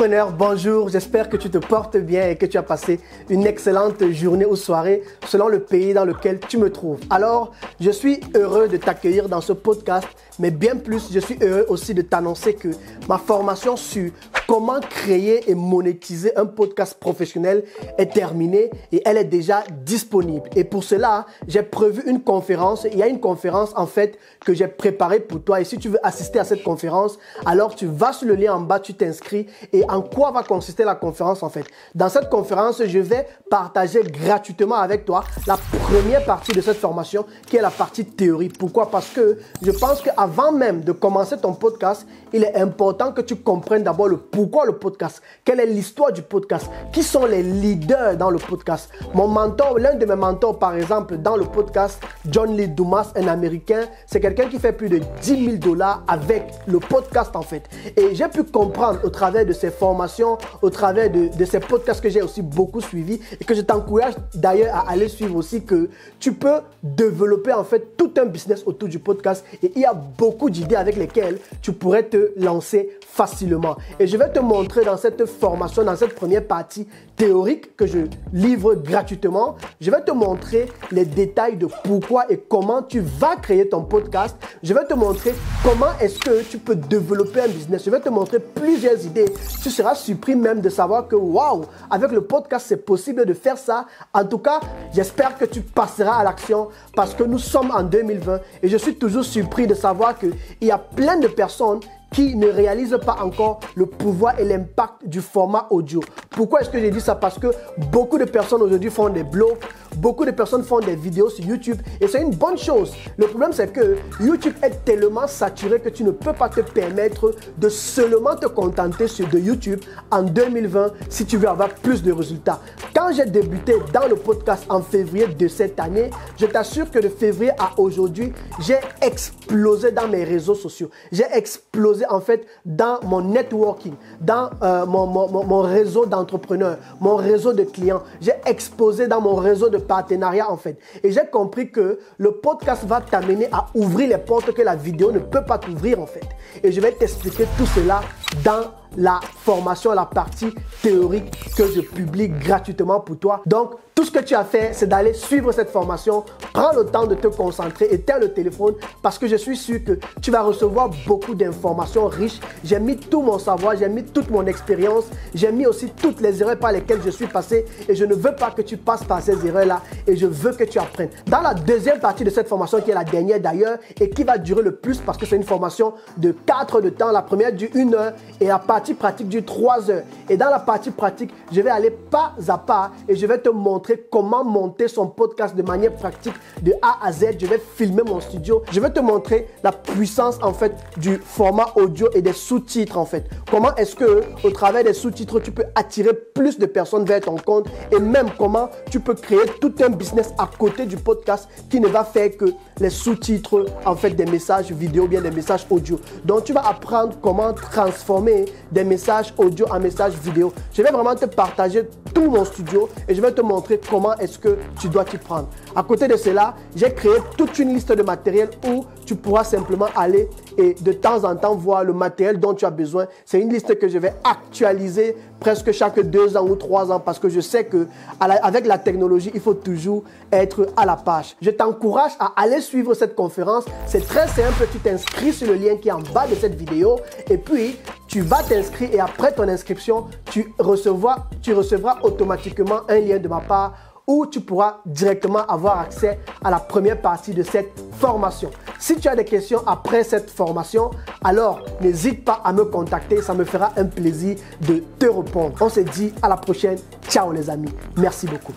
Entrepreneur, bonjour, j'espère que tu te portes bien et que tu as passé une excellente journée ou soirée selon le pays dans lequel tu me trouves. Alors, je suis heureux de t'accueillir dans ce podcast, mais bien plus, je suis heureux aussi de t'annoncer que ma formation sur comment créer et monétiser un podcast professionnel est terminée et elle est déjà disponible. Et pour cela, j'ai prévu une conférence. Il y a une conférence en fait que j'ai préparée pour toi. Et si tu veux assister à cette conférence, alors tu vas sur le lien en bas, tu t'inscris. Et en quoi va consister la conférence en fait? Dans cette conférence, je vais partager gratuitement avec toi la première partie de cette formation qui est la partie théorie. Pourquoi? Parce que je pense qu'avant même de commencer ton podcast, il est important que tu comprennes d'abord pourquoi le podcast, quelle est l'histoire du podcast, qui sont les leaders dans le podcast. Mon mentor, l'un de mes mentors par exemple dans le podcast, John Lee Dumas, un Américain, c'est quelqu'un qui fait plus de 10 000 $ avec le podcast en fait. Et j'ai pu comprendre au travers de ses formations, au travers de ces podcasts que j'ai aussi beaucoup suivis et que je t'encourage d'ailleurs à aller suivre aussi, que tu peux développer en fait tout un business autour du podcast et il y a beaucoup d'idées avec lesquelles tu pourrais te lancer facilement. Et je vais te montrer dans cette formation, dans cette première partie théorique que je livre gratuitement, je vais te montrer les détails de pourquoi et comment tu vas créer ton podcast. Je vais te montrer comment est-ce que tu peux développer un business. Je vais te montrer plusieurs idées. Tu seras surpris même de savoir que waouh, avec le podcast, c'est possible de faire ça. En tout cas, j'espère que tu passeras à l'action parce que nous sommes en 2020 et je suis toujours surpris de savoir qu'il y a plein de personnes qui ne réalisent pas encore le pouvoir et l'impact du format audio. Pourquoi est-ce que j'ai dit ça? Parce que beaucoup de personnes aujourd'hui font des blogs, beaucoup de personnes font des vidéos sur YouTube et c'est une bonne chose. Le problème, c'est que YouTube est tellement saturé que tu ne peux pas te permettre de seulement te contenter de YouTube en 2020 si tu veux avoir plus de résultats. Quand j'ai débuté dans le podcast en février de cette année, je t'assure que de février à aujourd'hui, j'ai explosé dans mes réseaux sociaux. J'ai explosé en fait dans mon networking, dans mon réseau d'entrepreneurs, mon réseau de clients. J'ai explosé dans mon réseau de partenariats en fait. Et j'ai compris que le podcast va t'amener à ouvrir les portes que la vidéo ne peut pas t'ouvrir en fait. Et je vais t'expliquer tout cela dans la formation, la partie théorique que je publie gratuitement pour toi. Donc, tout ce que tu as fait, c'est d'aller suivre cette formation. Prends le temps de te concentrer, éteins le téléphone parce que je suis sûr que tu vas recevoir beaucoup d'informations riches. J'ai mis tout mon savoir, j'ai mis toute mon expérience, j'ai mis aussi toutes les erreurs par lesquelles je suis passé et je ne veux pas que tu passes par ces erreurs-là et je veux que tu apprennes. Dans la deuxième partie de cette formation, qui est la dernière d'ailleurs et qui va durer le plus parce que c'est une formation de 4 heures de temps. La première dure 1 heure et la partie pratique dure 3 heures. Et dans la partie pratique, je vais aller pas à pas et je vais te montrer comment monter son podcast de manière pratique de A à Z. Je vais filmer mon studio. Je vais te montrer la puissance en fait du format audio et des sous-titres en fait. Comment est-ce que au travers des sous-titres, tu peux attirer plus de personnes vers ton compte et même comment tu peux créer tout un business à côté du podcast qui ne va faire que les sous-titres en fait des messages vidéo, bien des messages audio. Donc tu vas apprendre comment transformer des messages audio en messages vidéo. Je vais vraiment te partager tout mon studio et je vais te montrer comment est-ce que tu dois t'y prendre. À côté de cela, j'ai créé toute une liste de matériel où tu pourras simplement aller et de temps en temps voir le matériel dont tu as besoin. C'est une liste que je vais actualiser presque chaque 2 ans ou 3 ans parce que je sais que avec la technologie, il faut toujours être à la page. Je t'encourage à aller suivre cette conférence. C'est très simple. Tu t'inscris sur le lien qui est en bas de cette vidéo et puis tu vas t'inscrire et après ton inscription, tu recevras automatiquement un lien de ma part où tu pourras directement avoir accès à la première partie de cette formation. Si tu as des questions après cette formation, alors n'hésite pas à me contacter, ça me fera un plaisir de te répondre. On se dit à la prochaine. Ciao les amis. Merci beaucoup.